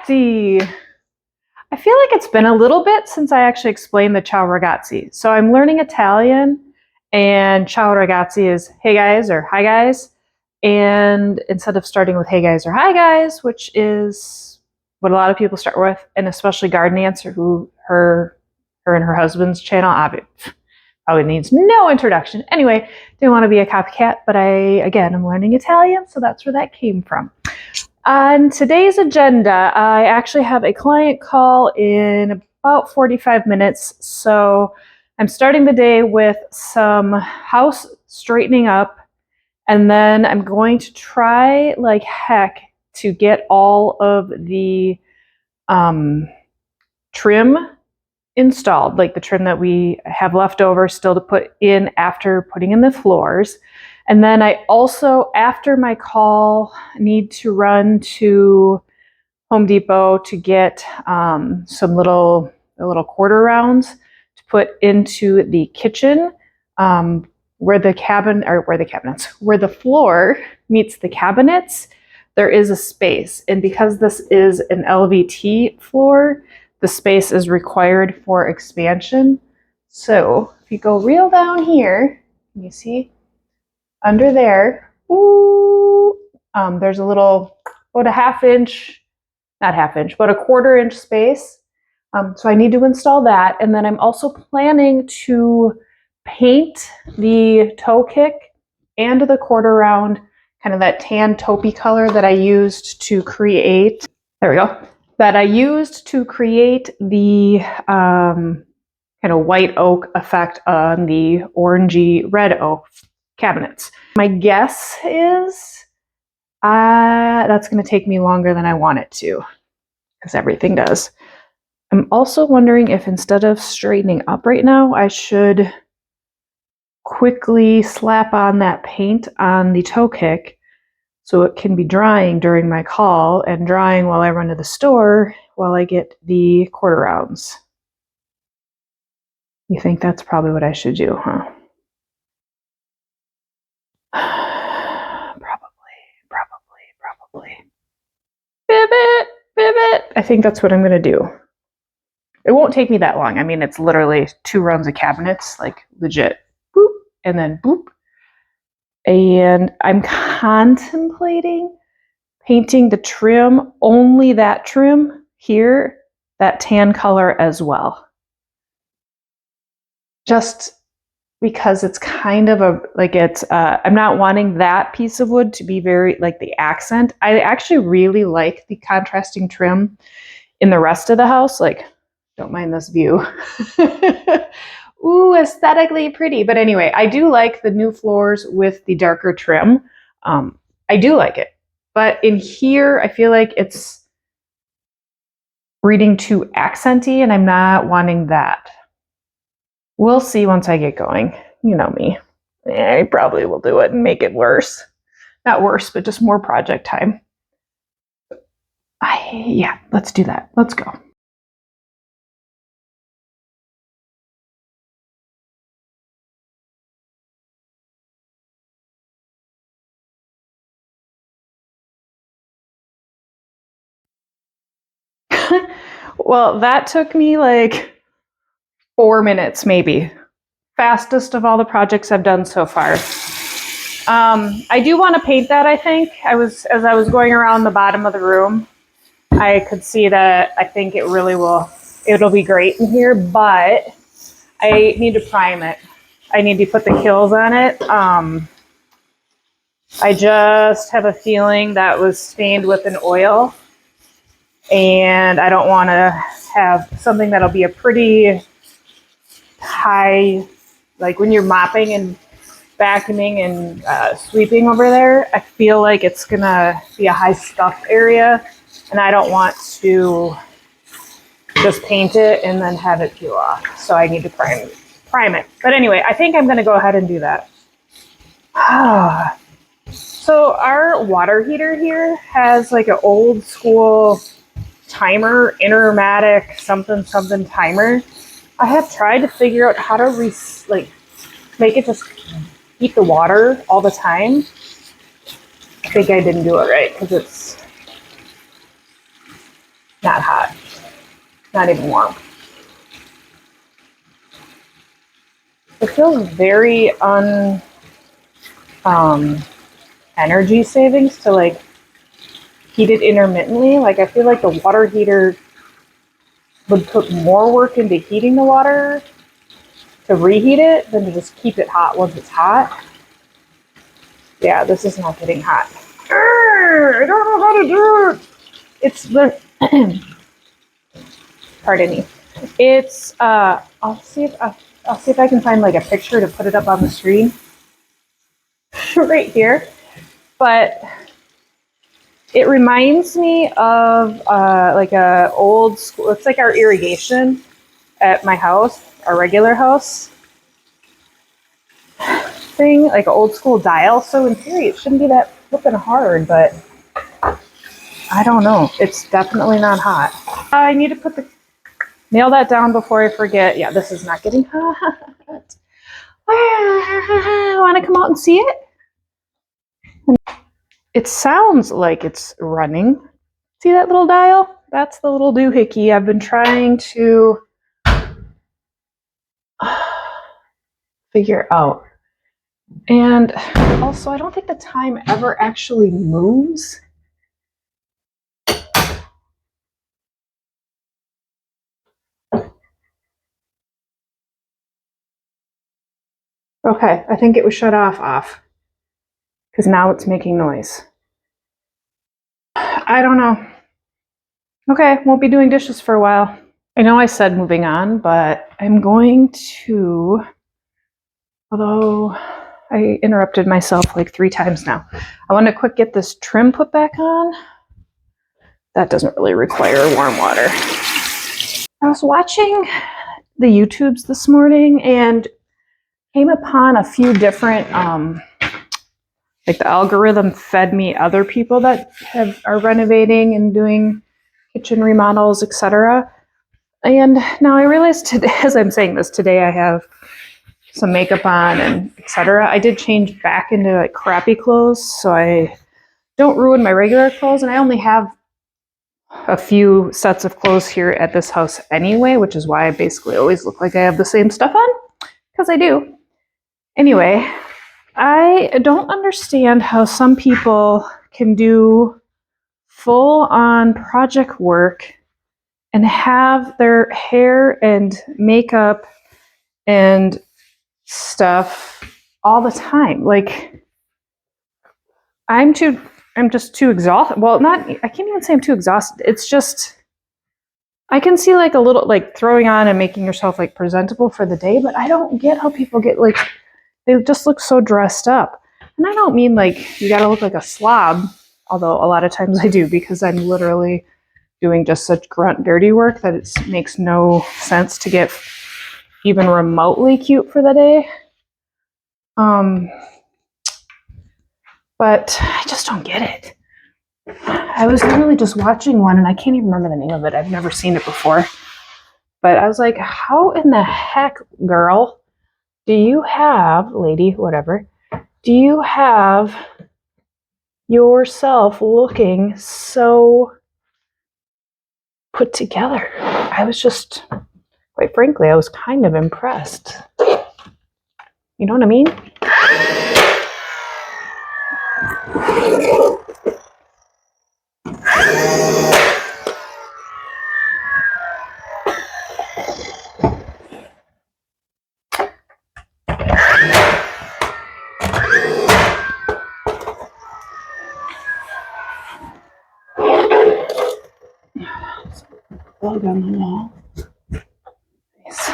ragazzi. I feel like it's been a little bit since I actually explained the ciao ragazzi. So I'm learning Italian, and ciao ragazzi is hey guys or hi guys. And instead of starting with hey guys or hi guys, which is what a lot of people start with, and especially Garden Answer, who her and her husband's channel probably needs no introduction. Anyway, didn't want to be a copycat, but I'm learning Italian, so that's where that came from. On today's agenda, I actually have a client call in about 45 minutes, so I'm starting the day with some house straightening up, and then I'm going to try like heck to get all of the trim installed, like the trim that we have left over still to put in after putting in the floors. And then I also, after my call, need to run to Home Depot to get some little quarter rounds to put into the kitchen, where the floor meets the cabinets. There is a space, and because this is an LVT floor, the space is required for expansion. So if you go real down here, you see under there, there's a little, about a quarter inch space. So I need to install that. And then I'm also planning to paint the toe kick and the quarter round, kind of that tan taupey color that I used to create. There we go. That I used to create the kind of white oak effect on the orangey red oak cabinets. My guess is that's going to take me longer than I want it to, because everything does. I'm also wondering if instead of straightening up right now, I should quickly slap on that paint on the toe kick so it can be drying during my call and drying while I run to the store while I get the quarter rounds. You think that's probably what I should do, huh? Probably. Pivot. I think that's what I'm going to do. It won't take me that long. I mean, it's literally 2 rounds of cabinets, like legit. Boop, and then boop. And I'm contemplating painting the trim, only that trim here, that tan color as well. Just because it's kind of I'm not wanting that piece of wood to be very like the accent. I actually really like the contrasting trim in the rest of the house. Like, don't mind this view. Ooh, aesthetically pretty. But anyway, I do like the new floors with the darker trim. I do like it. But in here, I feel like it's reading too accenty, and I'm not wanting that. We'll see once I get going. You know me. I probably will do it and make it worse. Not worse, but just more project time. Yeah, let's do that. Let's go. Well, that took me like 4 minutes, maybe. Fastest of all the projects I've done so far. I do want to paint that, I think. As I was going around the bottom of the room, I could see that I think it'll be great in here, but I need to prime it. I need to put the kills on it. I just have a feeling that was stained with an oil, and I don't want to have something that'll be a pretty high, like when you're mopping and vacuuming and sweeping over there, I feel like it's gonna be a high scuff area, and I don't want to just paint it and then have it peel off. So I need to prime it. But anyway, I think I'm gonna go ahead and do that. So our water heater here has like an old school timer, Intermatic something timer. I have tried to figure out how to make it just heat the water all the time. I think I didn't do it right because Not hot. Not even warm. It feels very energy savings to like heat it intermittently. Like I feel like the water heater would put more work into heating the water to reheat it than to just keep it hot once it's hot. Yeah, this is not getting hot. I don't know how to do it. It's the pardon me. It's I'll see if I can find like a picture to put it up on the screen right here. But it reminds me of like a old school. It's like our irrigation at my house, our regular house thing, like an old school dial. So in theory, it shouldn't be that flipping hard, but I don't know. It's definitely not hot. I need to nail that down before I forget. Yeah, this is not getting hot. Want to come out and see it? It sounds like it's running. See that little dial? That's the little doohickey I've been trying to figure out. And also, I don't think the time ever actually moves. Okay, I think it was shut off because now it's making noise. I don't know. Okay, won't be doing dishes for a while. I know I said moving on, but I'm going to, although I interrupted myself like 3 times now. I want to quick get this trim put back on. That doesn't really require warm water. I was watching the YouTubes this morning and came upon a few different, like the algorithm fed me other people that are renovating and doing kitchen remodels, etc. And now I realized today, as I'm saying this, today I have some makeup on and etc. I did change back into like crappy clothes so I don't ruin my regular clothes, and I only have a few sets of clothes here at this house anyway, which is why I basically always look like I have the same stuff on, because I do. Anyway, I don't understand how some people can do full-on project work and have their hair and makeup and stuff all the time. Like, I'm just too exhausted. Well, I can't even say I'm too exhausted. It's just, I can see like a little, like throwing on and making yourself like presentable for the day, but I don't get how people get like, they just look so dressed up. And I don't mean like you gotta look like a slob, although a lot of times I do, because I'm literally doing just such grunt dirty work that it makes no sense to get even remotely cute for the day. But I just don't get it. I was literally just watching one, and I can't even remember the name of it. I've never seen it before. But I was like, how in the heck, girl, do you have, lady, whatever, do you have yourself looking so put together? I was just, quite frankly, I was kind of impressed. You know what I mean? Bug on the wall. Nice.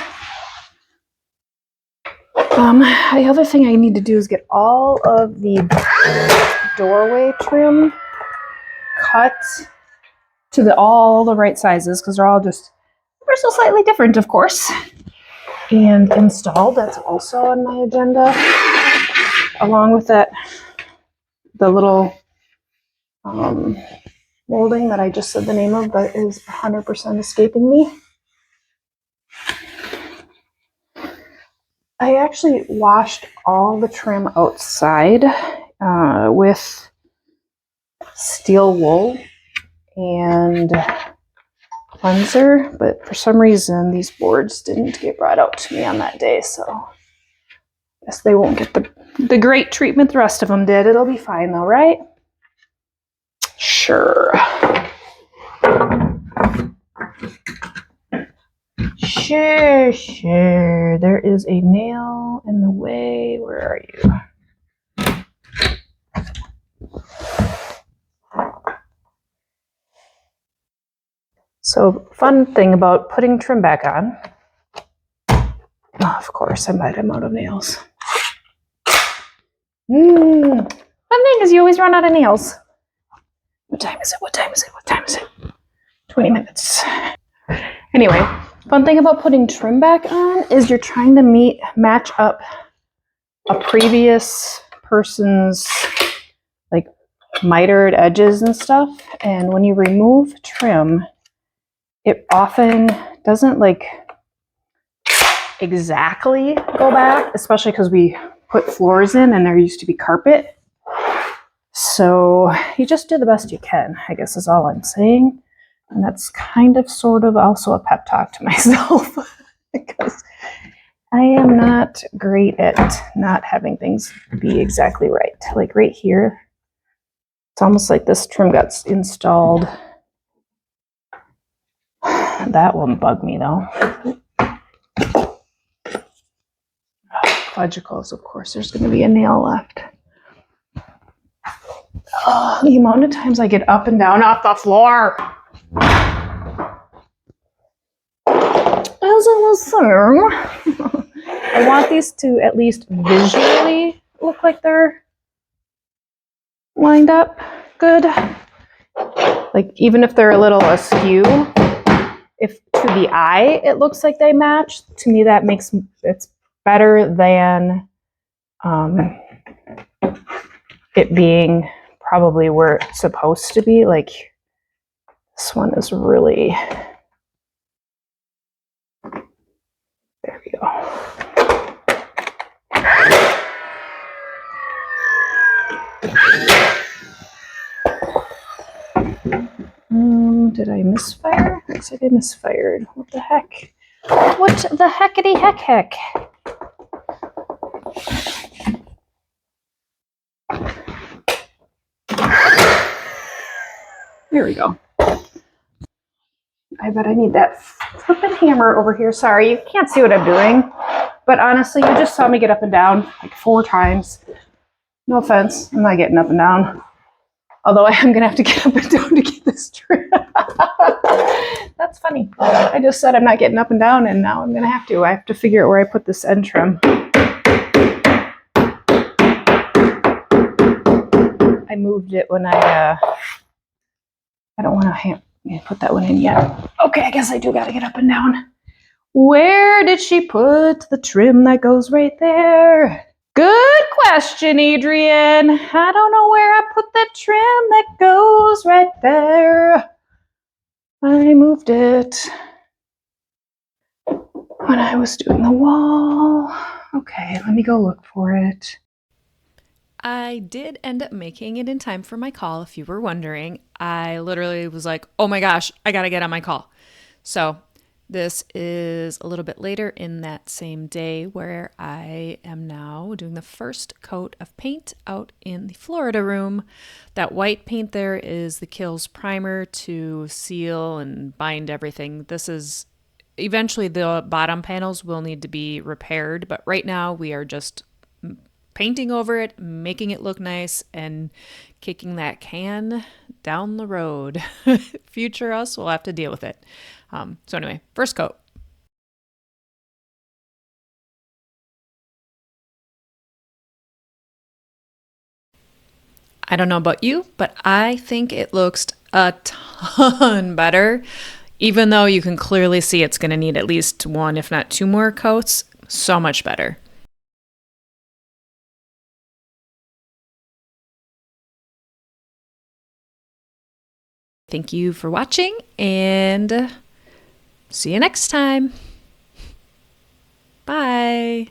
The other thing I need to do is get all of the doorway trim cut to all the right sizes, because they're all just ever so slightly different, of course, and installed. That's also on my agenda, along with that, the little molding that I just said the name of, but is 100% escaping me. I actually washed all the trim outside with steel wool, and cleanser, but for some reason these boards didn't get brought out to me on that day, so I guess they won't get the great treatment the rest of them did. It'll be fine though, right? Sure. Sure. There is a nail in the way. Where are you? So, fun thing about putting trim back on. Oh, of course, I'm out of nails. Fun thing is you always run out of nails. What time is it? 20 minutes. Anyway, fun thing about putting trim back on is you're trying to match up a previous person's like mitered edges and stuff. And when you remove trim, it often doesn't like exactly go back, especially because we put floors in and there used to be carpet. So you just do the best you can, I guess is all I'm saying. And that's kind of sort of also a pep talk to myself because I am not great at not having things be exactly right. Like right here, it's almost like this trim got installed. That won't bug me though. Logicals, of course, there's going to be a nail left. Oh, the amount of times I get up and down off the floor. As I was saying, I want these to at least visually look like they're lined up good. Like even if they're a little askew, if to the eye it looks like they match, to me that makes it's better than it being probably where it's supposed to be. Like this one is really, there we go. Did I misfire? Looks like I misfired. What the heck? What the heckity heck? There we go. I bet I need that flippin' hammer over here. Sorry, you can't see what I'm doing. But honestly, you just saw me get up and down like 4 times. No offense, I'm not getting up and down. Although I am going to have to get up and down to get this trim. That's funny. I just said I'm not getting up and down, and now I'm going to have to. I have to figure out where I put this end trim. I moved it when I don't want to put that one in yet. Okay, I guess I do got to get up and down. Where did she put the trim that goes right there? Good question, Adrian. I don't know where I put that trim that goes right there. I moved it when I was doing the wall. Okay, let me go look for it. I did end up making it in time for my call, if you were wondering. I literally was like, oh my gosh, I gotta get on my call. So this is a little bit later in that same day where I am now doing the first coat of paint out in the Florida room. That white paint there is the Kills primer to seal and bind everything. This is eventually the bottom panels will need to be repaired, but right now we are just painting over it, making it look nice, and kicking that can down the road. Future us will have to deal with it. So anyway, first coat. I don't know about you, but I think it looks a ton better. Even though you can clearly see it's going to need at least 1, if not 2 more coats, so much better. Thank you for watching, and see you next time. Bye.